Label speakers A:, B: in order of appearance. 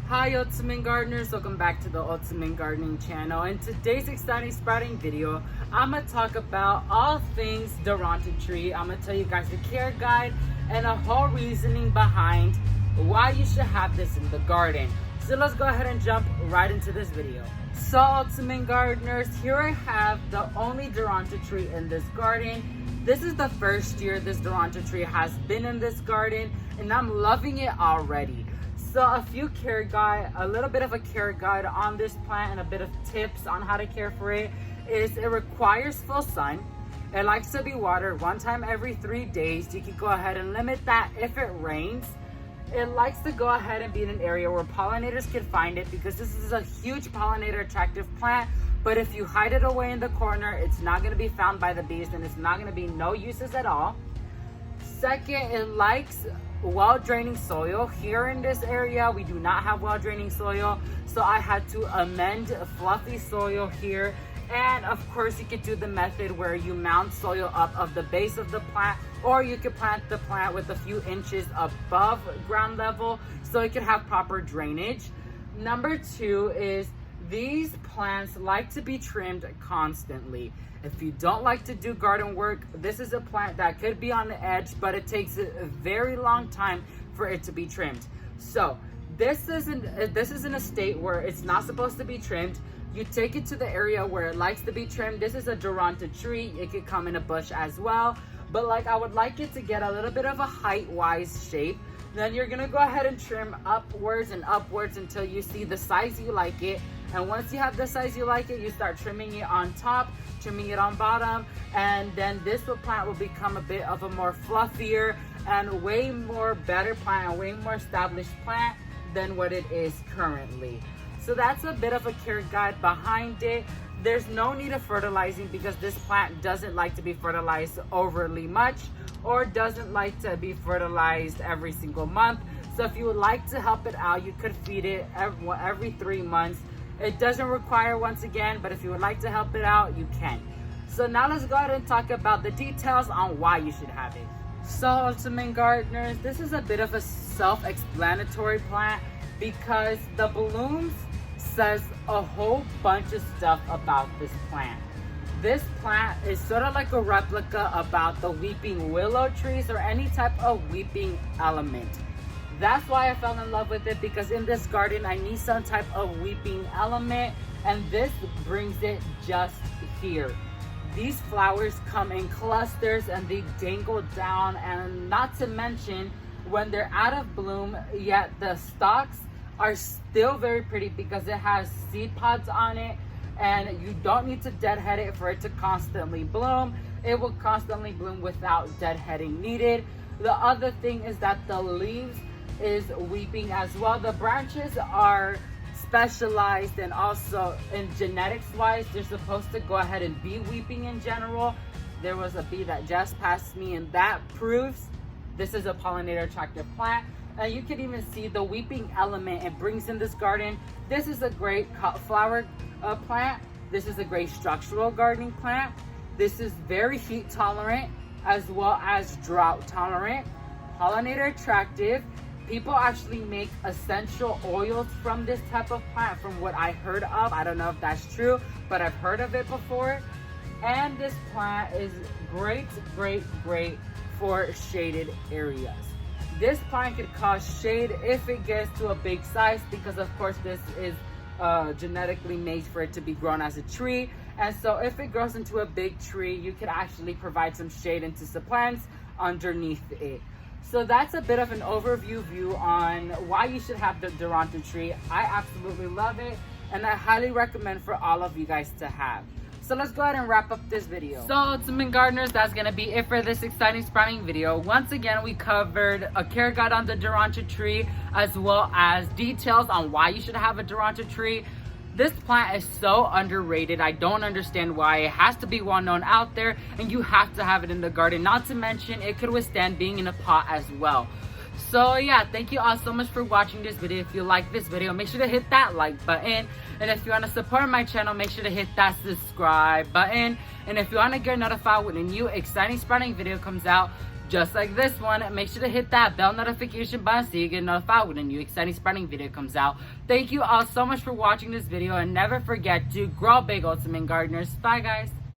A: Hi ultimate gardeners, welcome back to the ultimate gardening channel. In today's exciting sprouting video, I'm gonna talk about all things Duranta tree. I'm gonna tell you guys the care guide and a whole reasoning behind why you should have this in the garden. So let's go ahead and jump right into this video. So ultimate gardeners, here I have the only Duranta tree in this garden. This is the first year this Duranta tree has been in this garden and I'm loving it already. So a little bit of a care guide on this plant and a bit of tips on how to care for it is it requires full sun. It likes to be watered one time every 3 days. You can go ahead and limit that if it rains. It likes to go ahead and be in an area where pollinators can find it because this is a huge pollinator attractive plant. But if you hide it away in the corner, it's not going to be found by the bees and it's not going to be no uses at all. Second, it likes well draining soil. Here in this area we do not have well draining soil, so I had to amend fluffy soil here. And of course you could do the method where you mount soil up of the base of the plant, or you could plant the plant with a few inches above ground level so it could have proper drainage. Number 2 is these plants like to be trimmed constantly. If you don't like to do garden work, this is a plant that could be on the edge, but it takes a very long time for it to be trimmed. So this is in a state where it's not supposed to be trimmed. You take it to the area where it likes to be trimmed. This is a Duranta tree. It could come in a bush as well, but like I would like it to get a little bit of a height-wise shape. Then you're gonna go ahead and trim upwards and upwards until you see the size you like it. And once you have the size you like it, you start trimming it on top, trimming it on bottom, and then this plant will become a bit of a more fluffier and way more better plant, a way more established plant than what it is currently. So that's a bit of a care guide behind it. There's no need of fertilizing because this plant doesn't like to be fertilized overly much or doesn't like to be fertilized every single month. So if you would like to help it out, you could feed it every 3 months. It doesn't require once again, but if you would like to help it out, you can. So now let's go ahead and talk about the details on why you should have it. So ultimate gardeners, this is a bit of a self-explanatory plant because the blooms says a whole bunch of stuff about this plant. This plant is sort of like a replica about the weeping willow trees or any type of weeping element. That's why I fell in love with it, because in this garden I need some type of weeping element, and this brings it just here. These flowers come in clusters and they dangle down, and not to mention when they're out of bloom, yet the stalks are still very pretty because it has seed pods on it, and you don't need to deadhead it for it to constantly bloom. It will constantly bloom without deadheading needed. The other thing is that the leaves is weeping as well. The branches are specialized, and also in genetics wise they're supposed to go ahead and be weeping in general. There was a bee that just passed me, and that proves this is a pollinator attractive plant. And you can even see the weeping element it brings in this garden. This is a great flower plant. This is a great structural gardening plant. This is very heat tolerant as well as drought tolerant, pollinator attractive. People actually make essential oils from this type of plant from what I heard of. I don't know if that's true, but I've heard of it before. And this plant is great for shaded areas. This plant could cause shade if it gets to a big size, because of course this is genetically made for it to be grown as a tree. And so if it grows into a big tree, you could actually provide some shade into the plants underneath it. So that's a bit of an overview view on why you should have the Duranta tree. I absolutely love it, and I highly recommend for all of you guys to have. So let's go ahead and wrap up this video. So ultimate gardeners, that's gonna be it for this exciting sprouting video. Once again, we covered a care guide on the Duranta tree, as well as details on why you should have a Duranta tree. This plant is so underrated. I don't understand why. It has to be well known out there, and you have to have it in the garden. Not to mention, it could withstand being in a pot as well. So yeah, thank you all so much for watching this video. If you like this video, make sure to hit that like button. And if you want to support my channel, make sure to hit that subscribe button. And if you want to get notified when a new exciting sprouting video comes out, just like this one. Make sure to hit that bell notification button so you get notified when a new exciting sprouting video comes out. Thank you all so much for watching this video, and never forget to grow big, ultimate gardeners. Bye guys.